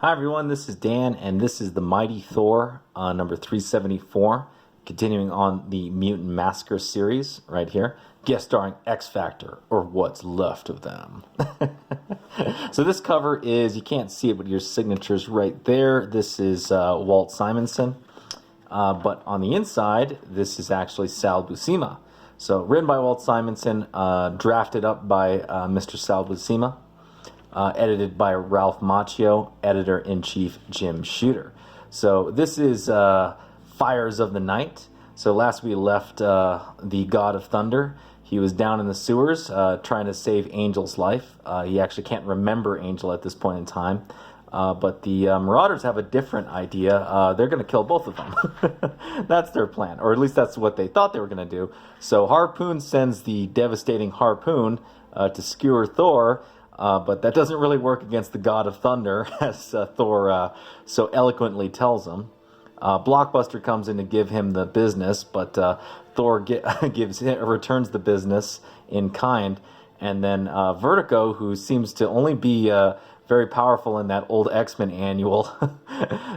Hi everyone, this is Dan, and this is the Mighty Thor, number 374, continuing on the Mutant Massacre series right here, guest starring X Factor, or what's left of them. So this cover is, you can't see it, but your signature's right there. This is Walt Simonson, but on the inside, this is actually Sal Buscema. So written by Walt Simonson, drafted up by Mr. Sal Buscema. Edited by Ralph Macchio, editor-in-chief Jim Shooter. So this is Fires of the Night. So last we left the God of Thunder. He was down in the sewers trying to save Angel's life. He actually can't remember Angel at this point in time. But the Marauders have a different idea. They're going to kill both of them. That's their plan, or at least that's what they thought they were going to do. So Harpoon sends the devastating Harpoon to skewer Thor. But that doesn't really work against the God of Thunder, as Thor so eloquently tells him. Blockbuster comes in to give him the business, but Thor returns the business in kind. And then Vertigo, who seems to only be very powerful in that old X-Men annual,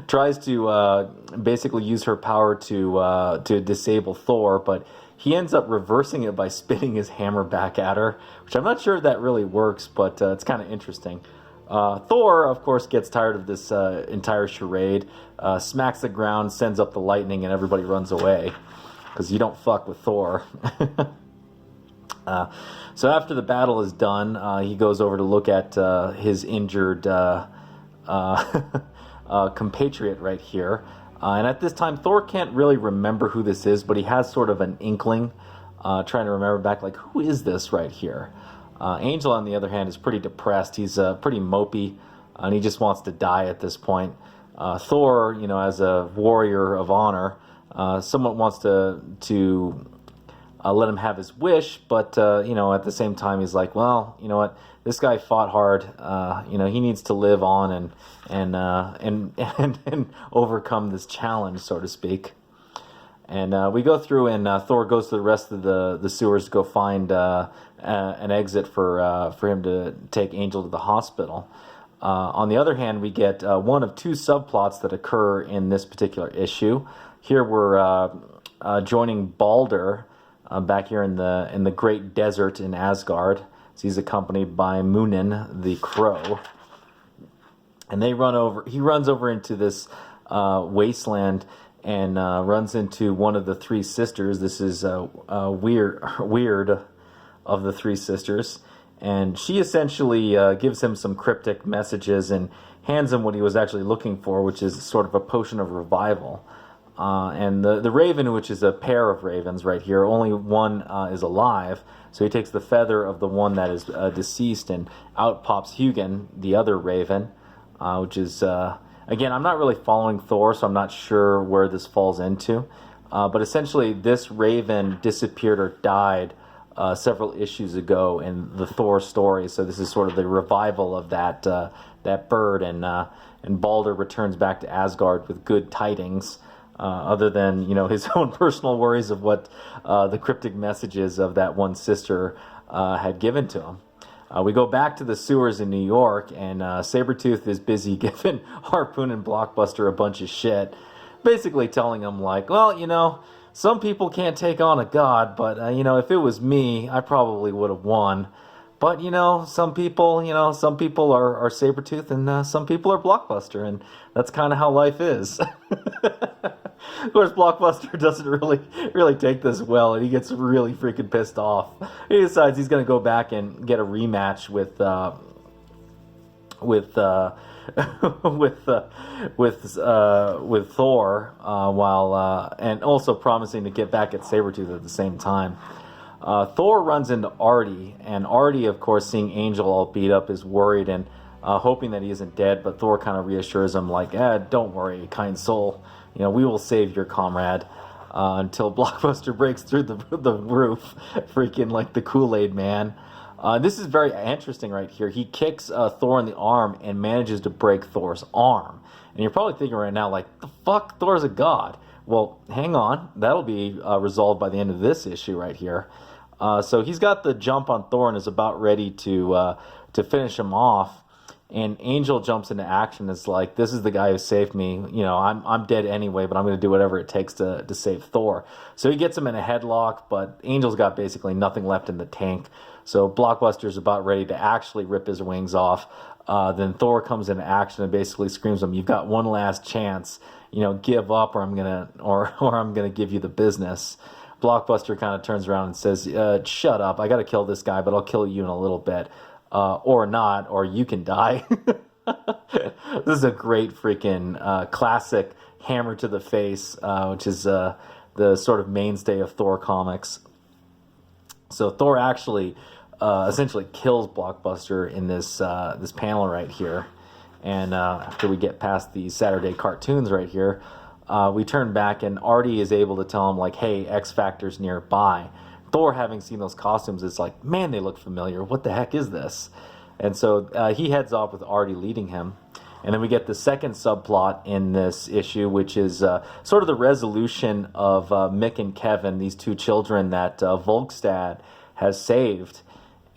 tries to basically use her power to disable Thor, but he ends up reversing it by spinning his hammer back at her, which I'm not sure if that really works, but it's kind of interesting. Thor, of course, gets tired of this entire charade, smacks the ground, sends up the lightning, and everybody runs away, because you don't fuck with Thor. So after the battle is done, he goes over to look at his injured compatriot right here. And at this time, Thor can't really remember who this is, but he has sort of an inkling, trying to remember back, like, who is this right here? Angel, on the other hand, is pretty depressed. He's pretty mopey, and he just wants to die at this point. Thor, you know, as a warrior of honor, somewhat wants to let him have his wish, but, you know, at the same time, he's like, well, you know what? This guy fought hard. You know, he needs to live on and overcome this challenge, so to speak. And we go through, and Thor goes to the rest of the sewers to go find an exit for him to take Angel to the hospital. On the other hand, we get one of two subplots that occur in this particular issue. Here we're joining Balder back here in the great desert in Asgard. So he's accompanied by Munin the Crow, and he runs over into this wasteland and runs into one of the three sisters. This is weird of the three sisters, and she essentially gives him some cryptic messages and hands him what he was actually looking for, which is sort of a potion of revival. And the raven, which is a pair of ravens right here, only one is alive, so he takes the feather of the one that is deceased, and out pops Hugin, the other raven, which is, again, I'm not really following Thor, so I'm not sure where this falls into, but essentially this raven disappeared or died several issues ago in the Thor story, so this is sort of the revival of that bird, and Balder returns back to Asgard with good tidings. Other than, you know, his own personal worries of what the cryptic messages of that one sister had given to him. We go back to the sewers in New York, and Sabretooth is busy giving Harpoon and Blockbuster a bunch of shit, basically telling them, like, well, you know, some people can't take on a god, but, you know, if it was me, I probably would have won. But, you know, some people are Sabretooth, and some people are Blockbuster, and that's kind of how life is. Of course, Blockbuster doesn't really take this well, and he gets really freaking pissed off. He decides he's going to go back and get a rematch with Thor, while and also promising to get back at Sabretooth at the same time. Thor runs into Artie, and Artie, of course, seeing Angel all beat up, is worried and hoping that he isn't dead, but Thor kind of reassures him, like, don't worry, kind soul, you know, we will save your comrade, until Blockbuster breaks through the roof, freaking like the Kool-Aid man. This is very interesting right here. He kicks Thor in the arm and manages to break Thor's arm. And you're probably thinking right now, like, the fuck, Thor's a god. Well, hang on, that'll be resolved by the end of this issue right here. So he's got the jump on Thor and is about ready to finish him off. And Angel jumps into action. It's like, this is the guy who saved me. You know, I'm dead anyway, but I'm going to do whatever it takes to save Thor. So he gets him in a headlock, but Angel's got basically nothing left in the tank. So Blockbuster's about ready to actually rip his wings off. Then Thor comes into action and basically screams at him, "You've got one last chance. You know, give up, or I'm gonna give you the business." Blockbuster kind of turns around and says, "Shut up! I got to kill this guy, but I'll kill you in a little bit." Or not, or you can die. This is a great freaking classic hammer to the face, which is the sort of mainstay of Thor comics. So Thor actually essentially kills Blockbuster in this panel right here. And after we get past the Saturday cartoons right here, we turn back and Artie is able to tell him, like, hey, X Factor's nearby. Thor, having seen those costumes, is like, man, they look familiar. What the heck is this? And so he heads off with Artie leading him. And then we get the second subplot in this issue, which is sort of the resolution of Mick and Kevin, these two children that Volstagg has saved.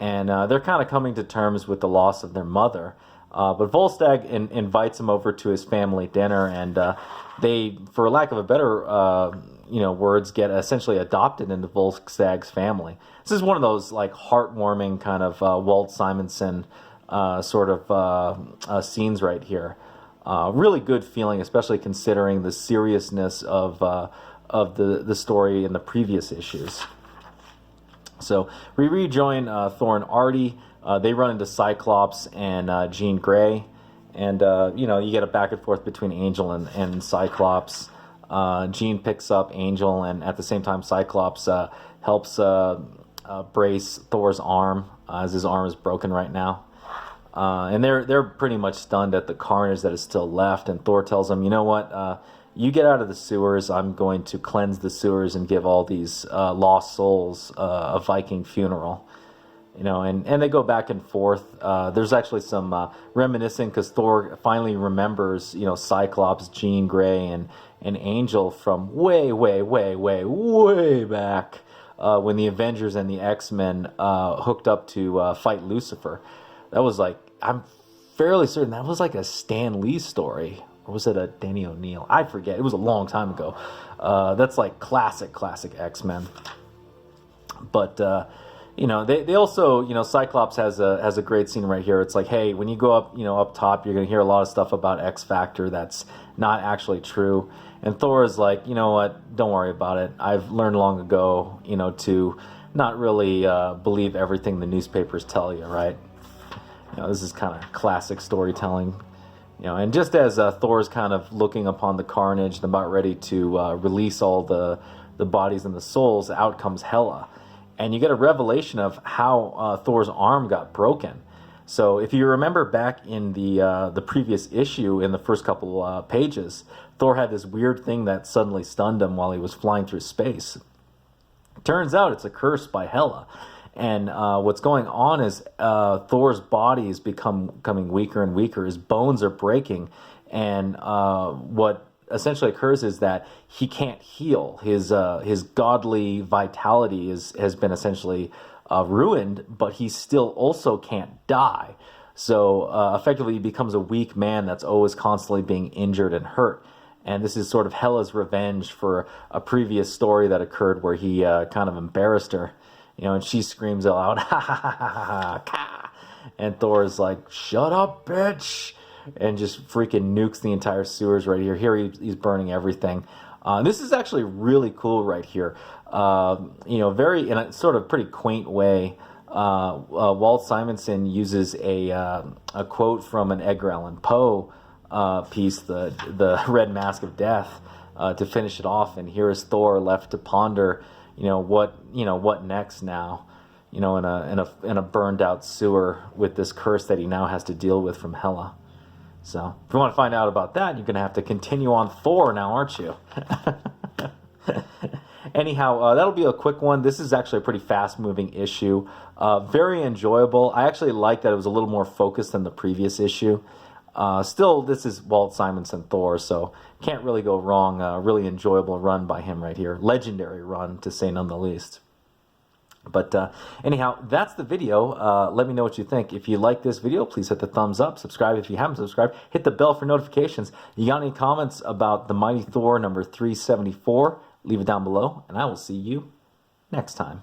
And they're kind of coming to terms with the loss of their mother. But Volstagg invites them over to his family dinner, and they, for lack of a better words, get essentially adopted into Volstagg's family. This is one of those like heartwarming kind of Walt Simonson sort of scenes right here. Really good feeling, especially considering the seriousness of the story in the previous issues. So we rejoin Thor and Artie. They run into Cyclops and Jean Grey, and you get a back and forth between Angel and Cyclops. Jean picks up Angel, and at the same time Cyclops helps brace Thor's arm, as his arm is broken right now. And they're pretty much stunned at the carnage that is still left, and Thor tells them, you know what, you get out of the sewers, I'm going to cleanse the sewers and give all these lost souls a Viking funeral. And they go back and forth. There's actually some reminiscing, because Thor finally remembers, Cyclops, Jean Grey, and Angel from way, way, way, way, way back when the Avengers and the X-Men hooked up to fight Lucifer. That was like, I'm fairly certain that was like a Stan Lee story. Or was it a Danny O'Neill? I forget. It was a long time ago. That's like classic X-Men. But... they also, Cyclops has a great scene right here. It's like, hey, when you go up, up top, you're going to hear a lot of stuff about X Factor that's not actually true. And Thor is like, you know what, don't worry about it. I've learned long ago, to not really believe everything the newspapers tell you, right? This is kind of classic storytelling. And just as Thor's kind of looking upon the carnage and about ready to release all the bodies and the souls, out comes Hela. And you get a revelation of how Thor's arm got broken. So if you remember back in the previous issue, in the first couple pages, Thor had this weird thing that suddenly stunned him while he was flying through space. Turns out it's a curse by Hela. And what's going on is Thor's body is becoming weaker and weaker. His bones are breaking. And what essentially occurs is that he can't heal. His godly vitality has been essentially ruined, but he still also can't die. So effectively he becomes a weak man that's always constantly being injured and hurt. And this is sort of Hela's revenge for a previous story that occurred where he kind of embarrassed her. And she screams out, ha ha ha ha ha, and Thor's like, shut up, bitch. And just freaking nukes the entire sewers right here. Here he's burning everything. This is actually really cool right here. Very in a sort of pretty quaint way. Walt Simonson uses a quote from an Edgar Allan Poe piece, the Red Mask of Death, to finish it off. And here is Thor left to ponder, what next now, in a burned out sewer with this curse that he now has to deal with from Hela. So, if you want to find out about that, you're going to have to continue on Thor now, aren't you? Anyhow, that'll be a quick one. This is actually a pretty fast-moving issue. Very enjoyable. I actually like that it was a little more focused than the previous issue. Still, this is Walt Simonson Thor, so can't really go wrong. Really enjoyable run by him right here. Legendary run, to say none the least. But anyhow, that's the video. Let me know what you think. If you like this video, please hit the thumbs up. Subscribe if you haven't subscribed. Hit the bell for notifications. You got any comments about the Mighty Thor number 374? Leave it down below, and I will see you next time.